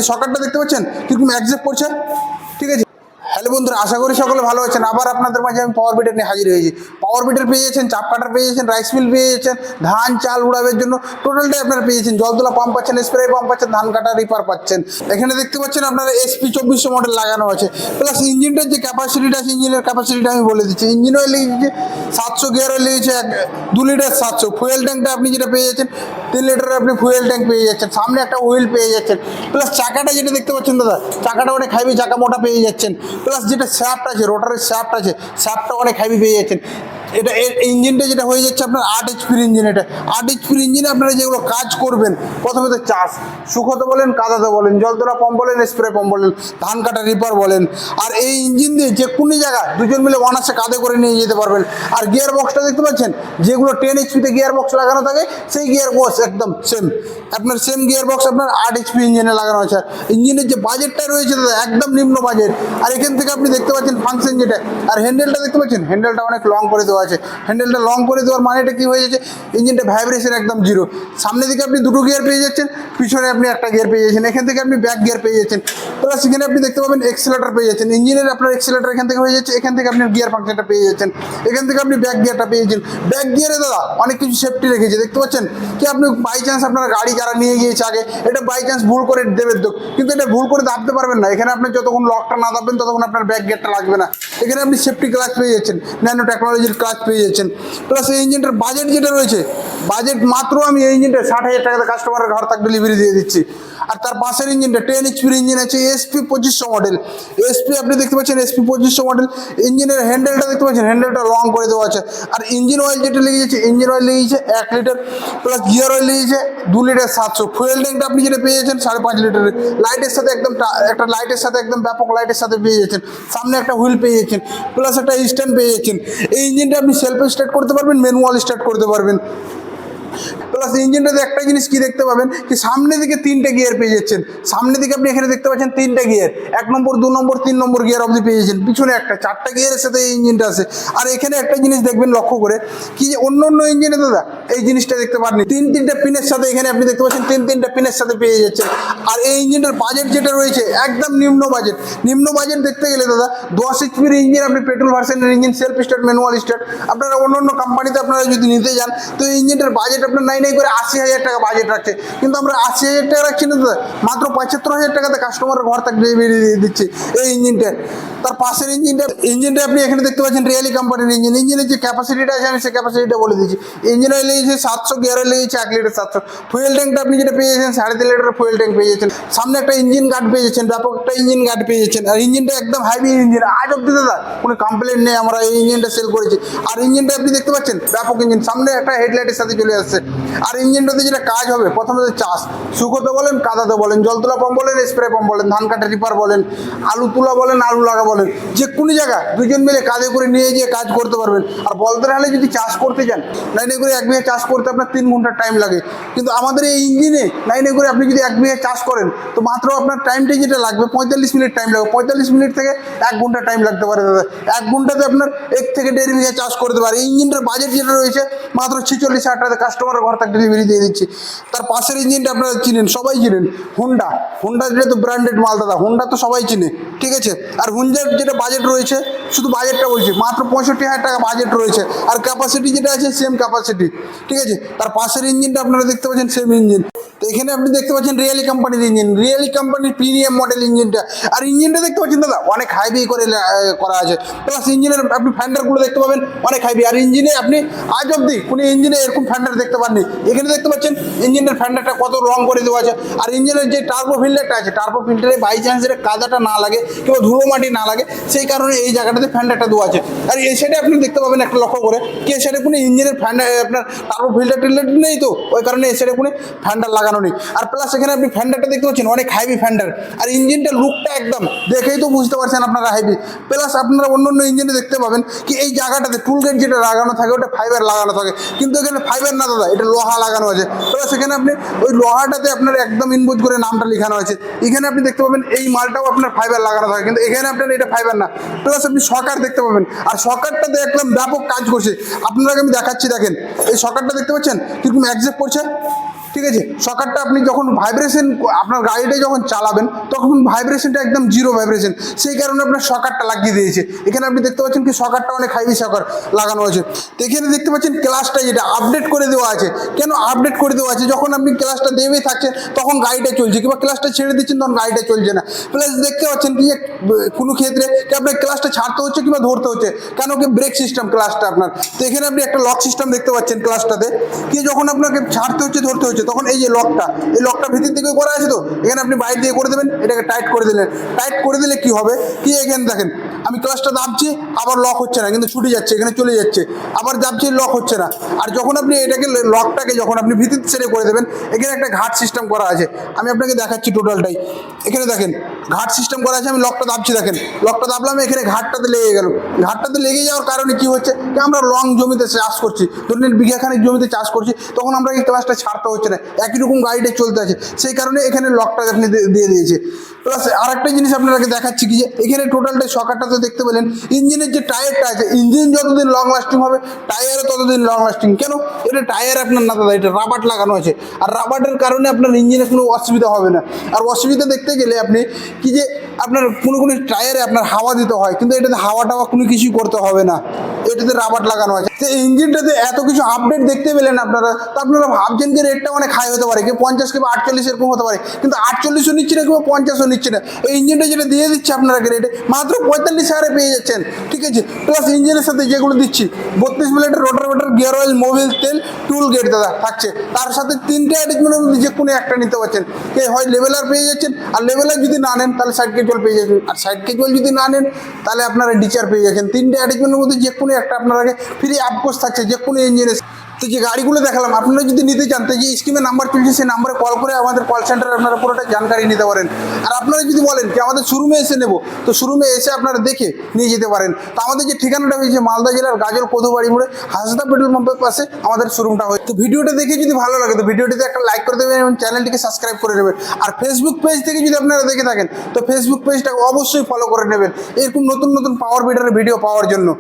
এই সকারটা দেখতে পাচ্ছেন কিরকম অ্যাকজেপ্ট করছে, ঠিক আছে। হ্যালো বন্ধুরা, আশা করি সকলে ভালো আছেন। আবার আপনাদের মাঝে আমি পাওয়ার বিটার নিয়ে হাজির হয়েছি। পাওয়ার বিটার পেয়ে যাচ্ছেন, চাপ কাটার পেয়ে যাচ্ছেন, রাইস মিল পেয়ে যাচ্ছেন, ধান চাল উড়াবের জন্য টোটালটাই আপনারা পেয়ে যাচ্ছেন। জল তোলা পাম্প পাচ্ছেন, স্প্রে পাম্প পাচ্ছেন, ধান কাটা রিপার পাচ্ছেন। এখানে দেখতে পাচ্ছেন আপনারা SP 2400 মডেল লাগানো আছে। প্লাস ইঞ্জিনটার যে ক্যাপাসিটিটা আছে, ইঞ্জিনের ক্যাপাসিটিটা আমি বলে দিচ্ছি। ইঞ্জিন অয়েল লেগেছে 700, গিয়ার অয়েল লেগেছে 2 লিটার 700। ফুয়েল ট্যাঙ্কটা আপনি যেটা পেয়ে যাচ্ছেন 3 লিটারের আপনি ফুয়েল ট্যাঙ্ক পেয়ে যাচ্ছেন। সামনে একটা হুইল পেয়ে যাচ্ছেন। প্লাস চাকাটা যেটা দেখতে পাচ্ছেন দাদা, চাকাটা অনেক হাইভি, চাকা মোটা পেয়ে যাচ্ছেন। প্লাস যেটা শ্যাফট আছে, রোটারের শ্যাফট আছে, শ্যাফটটা অনেক হেভি পেয়ে যাচ্ছেন। এটা ইঞ্জিনটা যেটা হয়ে যাচ্ছে আপনার 8 HP ইঞ্জিন। এটা 8 HP ইঞ্জিনে আপনারা যেগুলো কাজ করবেন, প্রথমে তো চাষ, শুকোতে বলেন, কাদাতে বলেন, জল তোলা পাম্প বলেন, স্প্রে পাম্প বলেন, ধান কাটা রিপার বলেন। আর এই ইঞ্জিন দিয়ে যে কোনো জায়গা দুজন মিলে অনার্সে কাঁধে করে নিয়ে যেতে পারবেন। আর গিয়ার বক্সটা দেখতে পাচ্ছেন, যেগুলো 10 HP গিয়ার বক্স লাগানো থাকে, সেই গিয়ার বক্স একদম সেম, আপনার সেম গিয়ার বক্স আপনার 8 HP ইঞ্জিনে লাগানো আছে। ইঞ্জিনের যে বাজেটটা রয়েছে দাদা, একদম নিম্ন বাজেট। আর এখান থেকে আপনি দেখতে পাচ্ছেন ফাংশন যেটা, আর হ্যান্ডেলটা দেখতে পাচ্ছেন, হ্যান্ডেলটা অনেক লং করে দেওয়া আছে। হ্যান্ডেলটা লং করে দেওয়ার মানেটা কি হয়ে যাচ্ছে, ইঞ্জিনটা ভাইব্রেশন একদম জিরো। সামনে দিকে আপনি দুটো গিয়ার পেয়ে যাচ্ছেন, পিছনে আপনি একটা গিয়ার পেয়ে যাচ্ছেন। এখান থেকে আপনি ব্যাক গিয়ার পেয়ে যাচ্ছেন। প্লাস এখানে আপনি দেখতে পাবেন এক্সেলেটার পেয়ে যাচ্ছেন। ইঞ্জিনের আপনার এক্সেলেটার এখান থেকে হয়ে যাচ্ছে, এখান থেকে আপনি গিয়ার ফাংশনটা পেয়ে যাচ্ছেন। এখান থেকে আপনি ব্যাক গিয়ারটা পেয়ে যাচ্ছেন। ব্যাক গিয়ারে দাদা অনেক কিছু সেফটি রেখেছে, দেখতে পাচ্ছেন কি আপনি বাই চান্স আপনার গাড়ি যারা নিয়ে গিয়েছে আগে, এটা বাই চান্স ভুল করে দেবেন তো, কিন্তু এটা ভুল করে দাবতে পারবেন না। এখানে আপনি যতক্ষণ লকটা না দাববেন ততক্ষণ আপনার ব্যাক গিয়ারটা লাগবে না। এখানে আপনি সেফটি ক্লাচ পেয়ে যাচ্ছেন, ন্যানো টেকনোলজির ক্লাচ পেয়ে যাচ্ছেন। প্লাস এই ইঞ্জিনটার বাজেট যেটা রয়েছে, বাজেট মাত্র আমি এই ইঞ্জিনটা 60,000 টাকাতে কাস্টমারের ঘর তাক ডেলিভারি দিয়ে দিচ্ছি। আর তার পাশের ইঞ্জিনটা 10 HP ইঞ্জিন আছে, SP 2500 মডেল। আপনি দেখতে পাচ্ছেন SP 2500 মডেল। ইঞ্জিনের হ্যান্ডেলটা দেখতে পাচ্ছেন, হ্যান্ডেলটা লং করে দেওয়া আছে। আর ইঞ্জিন অয়েল যেটা লেগে যাচ্ছে, ইঞ্জিন অয়েল লেগেছে 1 লিটার। প্লাস গিয়ার অয়েল লেগেছে 2 লিটার 700। ফুয়েল ট্যাঙ্কটা আপনি যেটা পেয়ে যাচ্ছেন 5.5 লিটারের। লাইটের সাথে একদম একটা লাইটের সাথে একদম ব্যাপক লাইটের সাথে পেয়ে যাচ্ছেন। সামনে একটা হুইল পেয়ে যাচ্ছেন, প্লাস একটা স্ট্যান্ড পেয়ে যাচ্ছেন। এই ইঞ্জিনটা আপনি সেলফ স্টার্ট করতে পারবেন, ম্যানুয়াল স্টার্ট করতে পারবেন। প্লাস ইঞ্জিনটাতে একটা জিনিস কি দেখতে পাবেন, কি সামনে দিকে 3টে গিয়ার পেয়ে যাচ্ছেন। সামনে দিকে আপনি এখানে দেখতে পাচ্ছেন 3টে গিয়ার, 1 নম্বর 2 নম্বর 3 নম্বর গিয়ার অবধি পেয়ে যাচ্ছেন। পিছনে একটা 4টা গিয়ারের সাথে এই ইঞ্জিনটা আছে। আর এখানে একটা জিনিস দেখবেন লক্ষ্য করে, কি যে অন্য অন্য ইঞ্জিনে দাদা এই জিনিসটা দেখতে পাননি, 3-3টা পিনের সাথে এখানে আপনি দেখতে পাচ্ছেন 3-3টা পিনের সাথে পেয়ে যাচ্ছেন। আর এই ইঞ্জিনটার বাজেট যেটা রয়েছে একদম নিম্ন বাজেট। নিম্ন বাজেট দেখতে গেলে দাদা 10 HP ইঞ্জিন, আপনি পেট্রোল ভার্সনের engine, self start, manual start, আপনারা অন্য অন্য কোম্পানিতে আপনারা যদি নিতে যান, তো এই ইঞ্জিনটার বাজেট আপনার নাই করে 80,000 টাকা বাজেট রাখছে। কিন্তু আমরা 80,000 টাকা রাখছি না দাদা, মাত্র 75,000 টাকাতে কাস্টমারের ঘর তাক ডেলিভারি দিয়ে দিচ্ছি এই ইঞ্জিনটা। তার পাশের ইঞ্জিনটা আপনি এখানে দেখতে পাচ্ছেন রিয়ালি কোম্পানির ইঞ্জিন। ইঞ্জিনের যে ক্যাপাসিটিটা আছে আমি সেই ক্যাপাসিটিটা বলে দিচ্ছি। ইঞ্জিন অয়েল লেগেছে 700, গিয়ার অয়েল লেগেছে 1 লিটার 700। ফুয়েল ট্যাঙ্কটা আপনি যেটা পেয়ে যাচ্ছেন 3.5 লিটারের ফুয়েল ট্যাঙ্ক পেয়ে যাচ্ছেন। সামনে একটা ইঞ্জিন গার্ড পেয়ে যাচ্ছেন, ব্যাপক একটা ইঞ্জিন গার্ড পেয়ে যাচ্ছেন। আর ইঞ্জিনটা একদম হাইভি ইঞ্জিন, আজ অব্দি দাদা কোনো কমপ্লেন নেই, আমরা এই ইঞ্জিনটা সেল করেছি। আর ইঞ্জিনটা আপনি দেখতে পাচ্ছেন ব্যাপক ইঞ্জিন, সামনে একটা হেডলাইটের সাথে চলে আসছে। আর ইঞ্জিনটাতে যেটা কাজ হবে, প্রথমে তো চাষ, শুকোতে বলেন, কাদাতে বলেন, জল তোলা পাম্প বলেন, স্প্রে পাম্প বলেন, ধান কাটা রিপার বলেন, আলু তোলা বলেন, আলু লাগা বলেন, যে কোনো জায়গা দুজন মিলে কাঁধে করে নিয়ে গিয়ে কাজ করতে পারবেন। আর বলতে হলে যদি চাষ করতে যান, লাইনে করে 1 বিঘা চাষ করতে আপনার 3 ঘন্টা টাইম লাগে। কিন্তু আমাদের এই ইঞ্জিনে লাইনে করে আপনি যদি 1 বিঘা চাষ করেন, তো মাত্র আপনার টাইমটা যেটা লাগবে 45 মিনিট টাইম লাগবে। 45 মিনিট থেকে 1 ঘন্টা টাইম লাগতে পারে দাদা। 1 ঘন্টাতে আপনার 1 থেকে 1.5 বিঘা চাষ করতে পারে। এই ইঞ্জিনটার বাজেট যেটা রয়েছে মাত্র 46,000 টাকাতে কাস্টমারের ঘর তাক ডেলিভারি দিয়ে দিচ্ছি। তার পাশের ইঞ্জিনটা আপনারা চিনেন, সবাই চিনেন, হুন্ডা যেটা তো ব্র্যান্ডেড মাল দাদা, হুন্ডা তো সবাই চিনে, ঠিক আছে। আর হুন্ডার যেটা বাজেট রয়েছে, শুধু বাজেটটা বলছি, মাত্র 65,000 টাকা বাজেট রয়েছে। আর ক্যাপাসিটি যেটা আছে সেম ক্যাপাসিটি, ঠিক আছে। তার পাশের ইঞ্জিনটা আপনারা দেখতে পাচ্ছেন সেম ইঞ্জিন। তো এখানে আপনি দেখতে পাচ্ছেন রিয়ালি কোম্পানির ইঞ্জিন, রিয়ালি কোম্পানির প্রিমিয়াম মডেল ইঞ্জিনটা। আর ইঞ্জিনটা দেখতে পাচ্ছেন দাদা অনেক হাইভি করে করা আছে। প্লাস ইঞ্জিনের আপনি ফ্যান্ডারগুলো দেখতে পাবেন অনেক হাইভি। আর ইঞ্জিনে আপনি আজ অব্দি কোনো ইঞ্জিনে এরকম ফ্যান্ডার দেখতে পাননি। এখানে দেখতে পাচ্ছেন ইঞ্জিনের ফ্যান্ডারটা কত রং করে দেওয়া আছে। আর ইঞ্জিনের যে টার্বো ফিল্টারটা আছে, টার্বো ফিল্টারে বাই চান্স কাদাটা না লাগে কিংবা ধুলো মাটি না লাগে, সেই কারণে এই জায়গাটাতে ফ্যান্ডারটা দেওয়া আছে। আর এই সাইডে আপনি দেখতে পাবেন একটা লক্ষ্য করে, কি এই সাইডে কোনো ইঞ্জিনের ফ্যান্ডার আপনার টার্বো ফিল্টার নেই, তো ওই কারণে এই সাইডে কোনো ফ্যান্ডার লাগানো নেই। আর প্লাস এখানে আপনি ফ্যান্ডারটা দেখতে পাচ্ছেন অনেক হাইভি ফ্যান্ডার। আর ইঞ্জিনটা লুকটা একদম দেখেই তো বুঝতে পারছেন আপনারা হাইভি। প্লাস আপনারা অন্য অন্য ইঞ্জিনে দেখতে পাবেন কি এই জায়গাটাতে টুল গেট যেটা লাগানো থাকে ওটা ফাইবার লাগানো থাকে, কিন্তু এখানে ফাইবার না দাদা, এটা লোহা লাগানো আছে। প্লাস এখানে আপনি ওই লোহাটাতে আপনার একদম ইনবোজ করে নামটা লেখানো আছে। এখানে আপনি দেখতে পাবেন এই মালটাও আপনার ফাইবার লাগানো থাকে, কিন্তু এখানে আপনার এটা ফাইবার না। প্লাস আপনি সকার দেখতে পাবেন, আর সকারটাতে একদম ব্যাপক কাজ করছে। আপনাকে আমি দেখাচ্ছি, দেখেন এই সকারটা দেখতে পাচ্ছেন কিরকম অ্যাকজেপ্ট করছে, ঠিক আছে। সকারটা আপনি যখন ভাইব্রেশন আপনার গাড়িটা যখন চালাবেন তখন ভাইব্রেশনটা একদম জিরো ভাইব্রেশন, সেই কারণে আপনার সকারটা লাগিয়ে দিয়েছে। এখানে আপনি দেখতে পাচ্ছেন কি সকারটা অনেক হাইভি সকার লাগানো আছে। তো এখানে দেখতে পাচ্ছেন ক্লাসটা যেটা আপডেট করে দেওয়া আছে। কেন আপডেট করে দেওয়া আছে? যখন আপনি ক্লাসটা দেবেই থাকছেন তখন গাড়িটা চলছে, কিংবা ক্লাসটা ছেড়ে দিচ্ছেন তখন গাড়িটা চলছে না। প্লাস দেখতে পাচ্ছেন কি যে কোনো ক্ষেত্রে কি আপনার ক্লাসটা ছাড়তে হচ্ছে কিংবা ধরতে হচ্ছে, কেন কি ব্রেক সিস্টেম ক্লাসটা আপনার। তো এখানে আপনি একটা লক সিস্টেম দেখতে পাচ্ছেন ক্লাসটাতে, কি যখন আপনাকে ছাড়তে হচ্ছে ধরতে হচ্ছে তখন এই যে লকটা, এই লকটা ভিতর দিকে করা আছে। তো এখানে আপনি বাইরে দিয়ে করে দেবেন, এটাকে টাইট করে দিলেন। টাইট করে দিলে কি হবে কি, এখানে দেখেন আমি ক্লাসটা দাবছি আবার লক হচ্ছে না, কিন্তু ছুটে যাচ্ছে, এখানে চলে যাচ্ছে, আবার দাবছি লক হচ্ছে না। আর যখন আপনি এটাকে লকটাকে যখন আপনি ভিতর ছেড়ে করে দেবেন, এখানে একটা ঘাট সিস্টেম করা আছে। আমি আপনাকে দেখাচ্ছি টোটালটাই। এখানে দেখেন ঘাট সিস্টেম করা আছে। আমি লকটা দাবছি, দেখেন লকটা দাবলাম, এখানে ঘাটটাতে লেগে গেল। ঘাটটাতে লেগে যাওয়ার কারণে কি হচ্ছে কি, আমরা লং জমিতে চাষ করছি, ধরুন বিঘাখানিক জমিতে চাষ করছি, তখন আমরা এই ক্লাসটা ছাড়তে হচ্ছে না, একই রকম গাড়িটা চলতে আছে, সেই কারণে এখানে লকটা আপনি দিয়ে দিয়েছে। প্লাস আরেকটা জিনিস আপনাকে দেখাচ্ছি কি যে এখানে টোটালটা সকারটা তো দেখতে পেলেন, ইঞ্জিনের যে টায়ারটা আছে, ইঞ্জিন যতদিন লং লাস্টিং হবে টায়ারও ততদিন লং লাস্টিং। কেন? এটা টায়ার আপনার না দাদা, এটা রাবার লাগানো আছে, আর রাবারের কারণে আপনার ইঞ্জিনের কোনো অসুবিধা হবে না। আর অসুবিধা দেখতে গেলে আপনি কি যে আপনার কোনো টায়ারে আপনার হাওয়া দিতে হয়, কিন্তু এটাতে হাওয়া টাওয়া কোনো কিছুই করতে হবে না, এটাতে রাবার লাগানো আছে। তো ইঞ্জিনটাতে এত কিছু আপডেট দেখতে পেলেন আপনারা, তো আপনারা ভাবছেন যে রেটটা অনেক হাই হতে পারে, কি 50 কিংবা 48 এরকম হতে পারে, কিন্তু 48ও নিচ্ছে না কিংবা 50ও নিচ্ছে না। এই ইঞ্জিনটা যেটা দিয়ে দিচ্ছে আপনারা রেটে মাত্র 45,000 পেয়ে যাচ্ছেন, ঠিক আছে। প্লাস ইঞ্জিনের সাথে যেগুলো দিচ্ছি 32 মিনিটের রোটার গিয়ার অয়েল, মোবিল তেল, টুল গেট দাদা থাকছে, তার সাথে 3টে অ্যাটাচমেন্টের মধ্যে যে কোনো একটা নিতে পারছেন। হয় লেভেলার পেয়ে যাচ্ছেন, আর লেভেলার যদি না নেন তাহলে সাইড ক্যাজুয়াল পেয়ে যাচ্ছেন, আর সাইড ক্যাজুয়াল যদি না নেন তাহলে আপনারা ডিচার পেয়ে যাচ্ছেন। 3টে অ্যাটাচমেন্টের মধ্যে যে কোনো একটা আপনাকে ফ্রি আপকোর্স থাকছে যে কোনো ইঞ্জিনের। তো যে গাড়িগুলো দেখালাম আপনারা যদি নিতে চান, তো যে স্ক্রিনে নাম্বার চলছে সেই নাম্বারে কল করে আমাদের কল সেন্টারে আপনারা পুরোটা জানকারি নিতে পারেন। আর আপনারা যদি বলেন কি আমাদের শোরুমে এসে নেব, তো শোরুমে এসে আপনারা দেখে নিয়ে যেতে পারেন। তো আমাদের যে ঠিকানাটা হয়েছে মালদা জেলার গাজল কোধুবাড়ি মোড়ে হাসদা পেট্রোল পাম্পের পাশে আমাদের শোরুমটা হয়। তো ভিডিওটা দেখে যদি ভালো লাগে তো ভিডিওটিতে একটা লাইক করে দেবেন এবং চ্যানেলটিকে সাবস্ক্রাইব করে নেবেন। আর ফেসবুক পেজ থেকে যদি আপনারা দেখে থাকেন তো ফেসবুক পেজটাকে অবশ্যই ফলো করে নেবেন এরকম নতুন নতুন পাওয়ার বিডারের ভিডিও পাওয়ার জন্য।